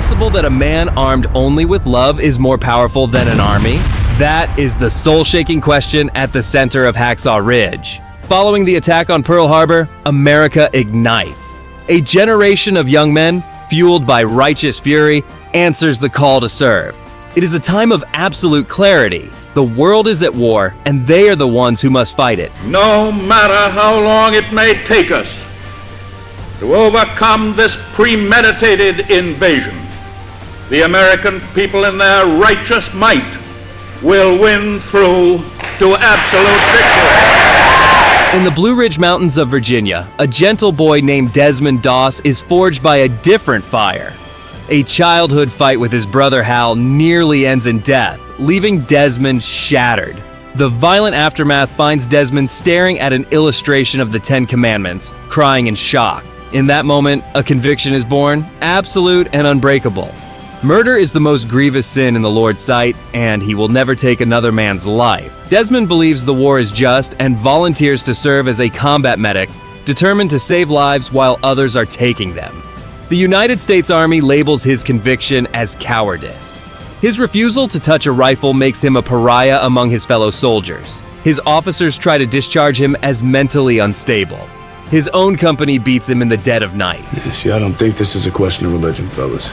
possible that a man armed only with love is more powerful than an army? That is the soul-shaking question at the center of Hacksaw Ridge. Following the attack on Pearl Harbor, America ignites. A generation of young men, fueled by righteous fury, answers the call to serve. It is a time of absolute clarity. The world is at war, and they are the ones who must fight it. No matter how long it may take us to overcome this premeditated invasion, the American people in their righteous might will win through to absolute victory. In the Blue Ridge Mountains of Virginia, a gentle boy named Desmond Doss is forged by a different fire. A childhood fight with his brother Hal nearly ends in death, leaving Desmond shattered. The violent aftermath finds Desmond staring at an illustration of the Ten Commandments, crying in shock. In that moment, a conviction is born, absolute and unbreakable. Murder is the most grievous sin in the Lord's sight, and he will never take another man's life. Desmond believes the war is just and volunteers to serve as a combat medic, determined to save lives while others are taking them. The United States Army labels his conviction as cowardice. His refusal to touch a rifle makes him a pariah among his fellow soldiers. His officers try to discharge him as mentally unstable. His own company beats him in the dead of night. Yeah, see, I don't think this is a question of religion, fellas.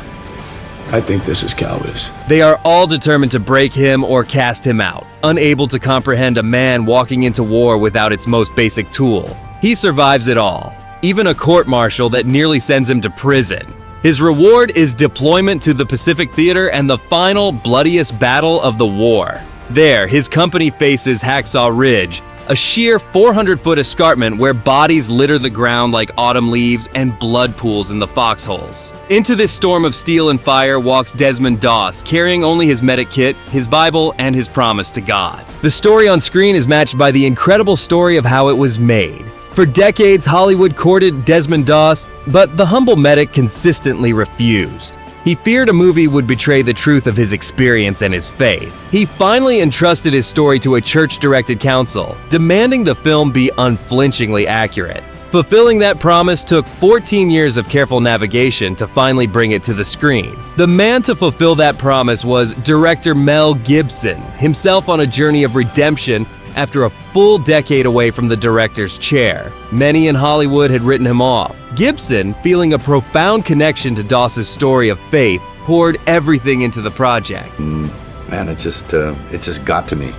I think this is cowardice. They are all determined to break him or cast him out, unable to comprehend a man walking into war without its most basic tool. He survives it all, even a court-martial that nearly sends him to prison. His reward is deployment to the Pacific Theater and the final, bloodiest battle of the war. There, his company faces Hacksaw Ridge, a sheer 400-foot escarpment where bodies litter the ground like autumn leaves and blood pools in the foxholes. Into this storm of steel and fire walks Desmond Doss, carrying only his medic kit, his Bible, and his promise to God. The story on screen is matched by the incredible story of how it was made. For decades, Hollywood courted Desmond Doss, but the humble medic consistently refused. He feared a movie would betray the truth of his experience and his faith. He finally entrusted his story to a church-directed council, demanding the film be unflinchingly accurate. Fulfilling that promise took 14 years of careful navigation to finally bring it to the screen. The man to fulfill that promise was director Mel Gibson, himself on a journey of redemption after a full decade away from the director's chair. Many in Hollywood had written him off. Gibson, feeling a profound connection to Doss's story of faith, poured everything into the project. Man, it just got to me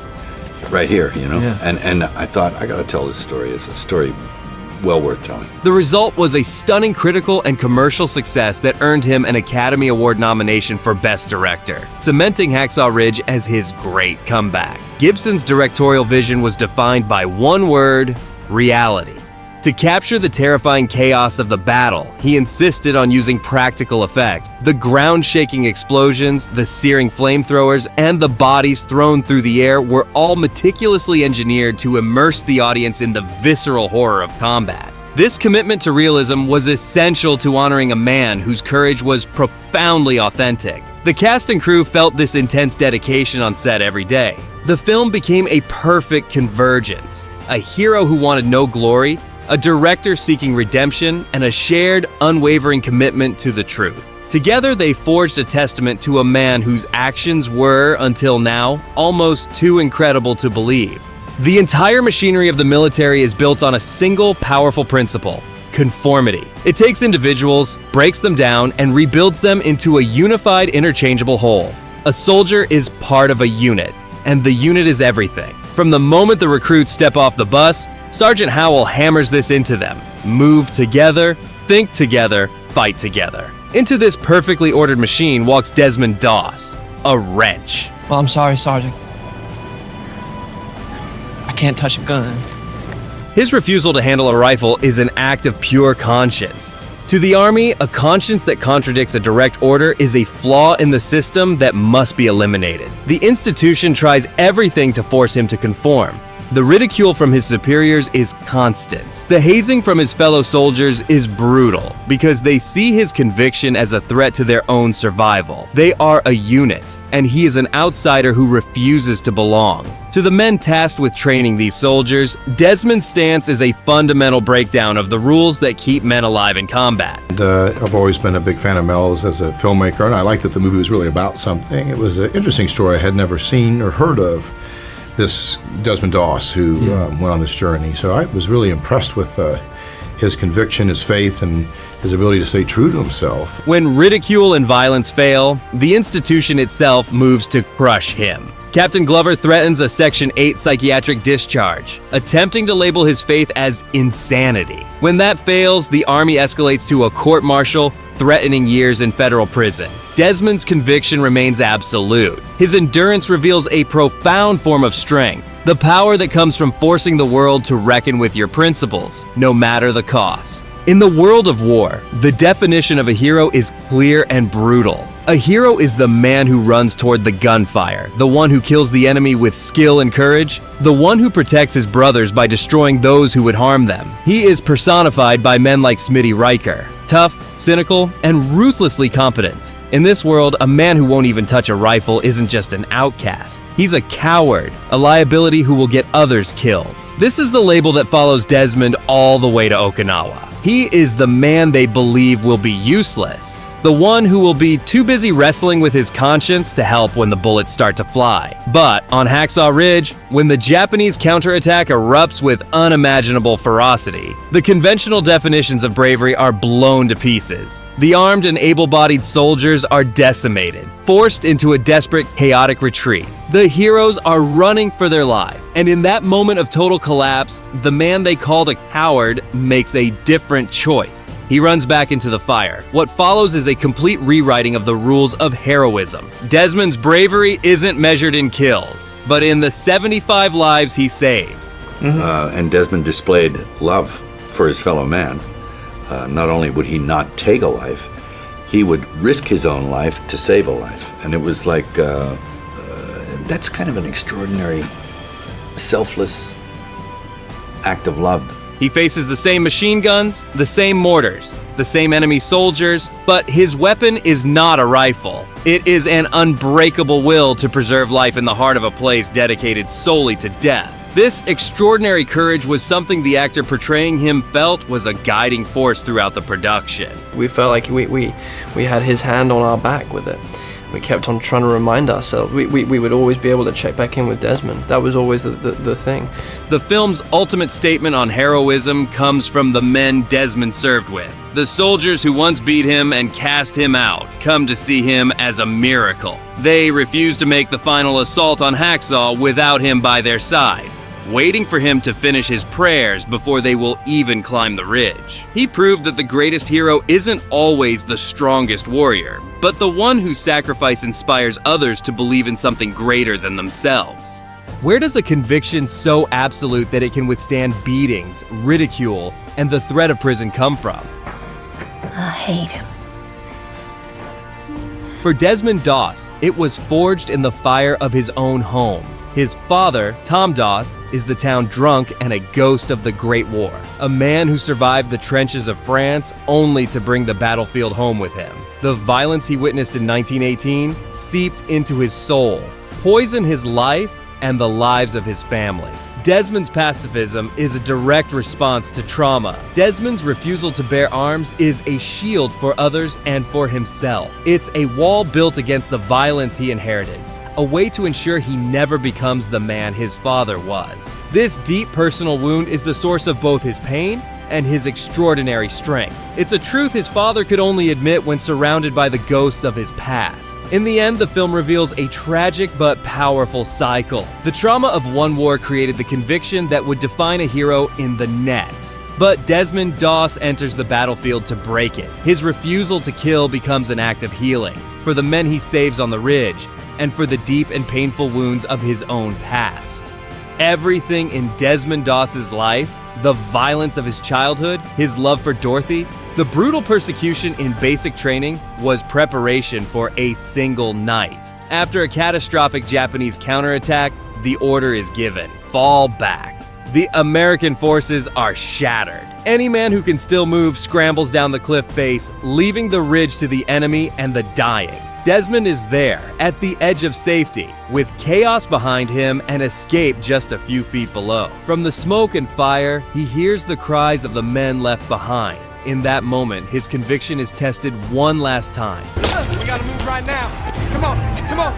right here, you know? Yeah. And I thought, I gotta tell this story. It's a story well worth telling. The result was a stunning critical and commercial success that earned him an Academy Award nomination for Best Director, cementing Hacksaw Ridge as his great comeback. Gibson's directorial vision was defined by one word: reality. To capture the terrifying chaos of the battle, he insisted on using practical effects. The ground-shaking explosions, the searing flamethrowers, and the bodies thrown through the air were all meticulously engineered to immerse the audience in the visceral horror of combat. This commitment to realism was essential to honoring a man whose courage was profoundly authentic. The cast and crew felt this intense dedication on set every day. The film became a perfect convergence. A hero who wanted no glory, a director seeking redemption, and a shared, unwavering commitment to the truth. Together, they forged a testament to a man whose actions were, until now, almost too incredible to believe. The entire machinery of the military is built on a single powerful principle: conformity. It takes individuals, breaks them down, and rebuilds them into a unified, interchangeable whole. A soldier is part of a unit, and the unit is everything. From the moment the recruits step off the bus, Sergeant Howell hammers this into them: move together, think together, fight together. Into this perfectly ordered machine walks Desmond Doss, a wrench. Well, I'm sorry, Sergeant. I can't touch a gun. His refusal to handle a rifle is an act of pure conscience. To the Army, a conscience that contradicts a direct order is a flaw in the system that must be eliminated. The institution tries everything to force him to conform. The ridicule from his superiors is constant. The hazing from his fellow soldiers is brutal because they see his conviction as a threat to their own survival. They are a unit, and he is an outsider who refuses to belong. To the men tasked with training these soldiers, Desmond's stance is a fundamental breakdown of the rules that keep men alive in combat. And, I've always been a big fan of Mel's as a filmmaker, and I like that the movie was really about something. It was an interesting story I had never seen or heard of. This Desmond Doss who went on this journey. So I was really impressed with his conviction, his faith, and his ability to stay true to himself. When ridicule and violence fail, the institution itself moves to crush him. Captain Glover threatens a Section 8 psychiatric discharge, attempting to label his faith as insanity. When that fails, the Army escalates to a court-martial, threatening years in federal prison. Desmond's conviction remains absolute. His endurance reveals a profound form of strength, the power that comes from forcing the world to reckon with your principles, no matter the cost. In the world of war, the definition of a hero is clear and brutal. A hero is the man who runs toward the gunfire, the one who kills the enemy with skill and courage, the one who protects his brothers by destroying those who would harm them. He is personified by men like Smitty Riker, tough, cynical, and ruthlessly competent. In this world, a man who won't even touch a rifle isn't just an outcast. He's a coward, a liability who will get others killed. This is the label that follows Desmond all the way to Okinawa. He is the man they believe will be useless. The one who will be too busy wrestling with his conscience to help when the bullets start to fly. But on Hacksaw Ridge, when the Japanese counterattack erupts with unimaginable ferocity, the conventional definitions of bravery are blown to pieces. The armed and able-bodied soldiers are decimated, forced into a desperate, chaotic retreat. The heroes are running for their lives. And in that moment of total collapse, the man they called a coward makes a different choice. He runs back into the fire. What follows is a complete rewriting of the rules of heroism. Desmond's bravery isn't measured in kills, but in the 75 lives he saves. And Desmond displayed love for his fellow man. Not only would he not take a life, he would risk his own life to save a life. And it was like, that's kind of an extraordinary, selfless act of love. He faces the same machine guns, the same mortars, the same enemy soldiers, but his weapon is not a rifle. It is an unbreakable will to preserve life in the heart of a place dedicated solely to death. This extraordinary courage was something the actor portraying him felt was a guiding force throughout the production. We felt like we had his hand on our back with it. We kept on trying to remind ourselves. We would always be able to check back in with Desmond. That was always the thing. The film's ultimate statement on heroism comes from the men Desmond served with. The soldiers who once beat him and cast him out come to see him as a miracle. They refuse to make the final assault on Hacksaw without him by their side, waiting for him to finish his prayers before they will even climb the ridge. He proved that the greatest hero isn't always the strongest warrior, but the one whose sacrifice inspires others to believe in something greater than themselves. Where does a conviction so absolute that it can withstand beatings, ridicule, and the threat of prison come from? I hate him. For Desmond Doss, it was forged in the fire of his own home. His father, Tom Doss, is the town drunk and a ghost of the Great War, a man who survived the trenches of France only to bring the battlefield home with him. The violence he witnessed in 1918 seeped into his soul, poisoned his life and the lives of his family. Desmond's pacifism is a direct response to trauma. Desmond's refusal to bear arms is a shield for others and for himself. It's a wall built against the violence he inherited, a way to ensure he never becomes the man his father was. This deep personal wound is the source of both his pain and his extraordinary strength. It's a truth his father could only admit when surrounded by the ghosts of his past. In the end, the film reveals a tragic but powerful cycle. The trauma of one war created the conviction that would define a hero in the next. But Desmond Doss enters the battlefield to break it. His refusal to kill becomes an act of healing for the men he saves on the ridge and for the deep and painful wounds of his own past. Everything in Desmond Doss's life, the violence of his childhood, his love for Dorothy, the brutal persecution in basic training was preparation for a single night. After a catastrophic Japanese counterattack, the order is given: fall back. The American forces are shattered. Any man who can still move scrambles down the cliff face, leaving the ridge to the enemy and the dying. Desmond is there, at the edge of safety, with chaos behind him and escape just a few feet below. From the smoke and fire, he hears the cries of the men left behind. In that moment, his conviction is tested one last time. We gotta move right now. Come on, come on.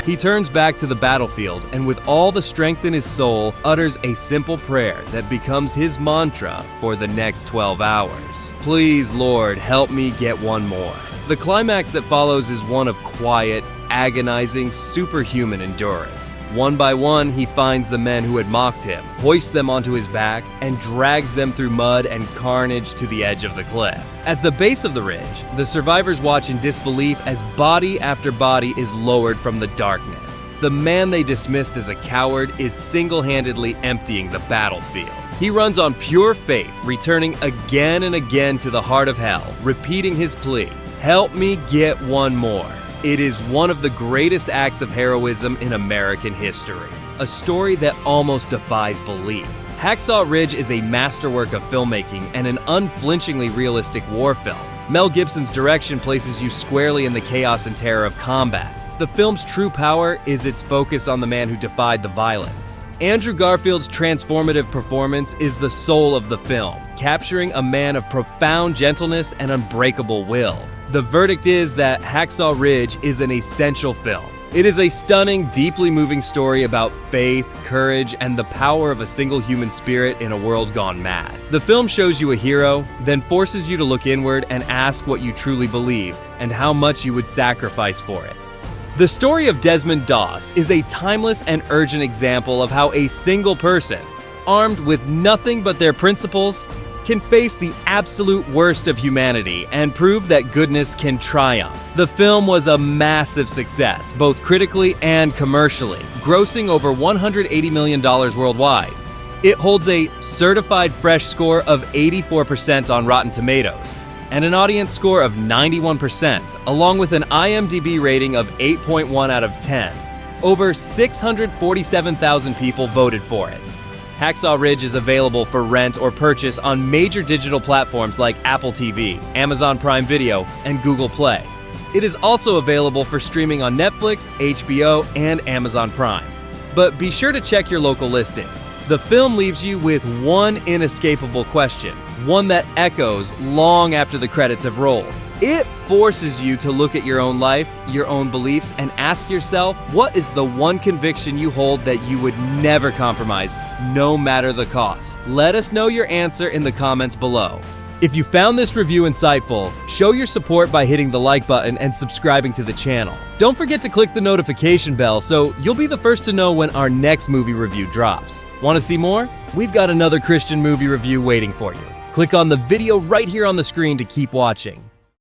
He turns back to the battlefield and with all the strength in his soul, utters a simple prayer that becomes his mantra for the next 12 hours. Please, Lord, help me get one more. The climax that follows is one of quiet, agonizing, superhuman endurance. One by one, he finds the men who had mocked him, hoists them onto his back, and drags them through mud and carnage to the edge of the cliff. At the base of the ridge, the survivors watch in disbelief as body after body is lowered from the darkness. The man they dismissed as a coward is single-handedly emptying the battlefield. He runs on pure faith, returning again and again to the heart of hell, repeating his plea, "Help me get one more." It is one of the greatest acts of heroism in American history, a story that almost defies belief. Hacksaw Ridge is a masterwork of filmmaking and an unflinchingly realistic war film. Mel Gibson's direction places you squarely in the chaos and terror of combat. The film's true power is its focus on the man who defied the violence. Andrew Garfield's transformative performance is the soul of the film, capturing a man of profound gentleness and unbreakable will. The verdict is that Hacksaw Ridge is an essential film. It is a stunning, deeply moving story about faith, courage, and the power of a single human spirit in a world gone mad. The film shows you a hero, then forces you to look inward and ask what you truly believe, and how much you would sacrifice for it. The story of Desmond Doss is a timeless and urgent example of how a single person, armed with nothing but their principles, can face the absolute worst of humanity and prove that goodness can triumph. The film was a massive success, both critically and commercially, grossing over $180 million worldwide. It holds a certified fresh score of 84% on Rotten Tomatoes, and an audience score of 91%, along with an IMDb rating of 8.1 out of 10. Over 647,000 people voted for it. Hacksaw Ridge is available for rent or purchase on major digital platforms like Apple TV, Amazon Prime Video, and Google Play. It is also available for streaming on Netflix, HBO, and Amazon Prime. But be sure to check your local listings. The film leaves you with one inescapable question, one that echoes long after the credits have rolled. It forces you to look at your own life, your own beliefs, and ask yourself, what is the one conviction you hold that you would never compromise, no matter the cost? Let us know your answer in the comments below. If you found this review insightful, show your support by hitting the like button and subscribing to the channel. Don't forget to click the notification bell so you'll be the first to know when our next movie review drops. Want to see more? We've got another Christian movie review waiting for you. Click on the video right here on the screen to keep watching.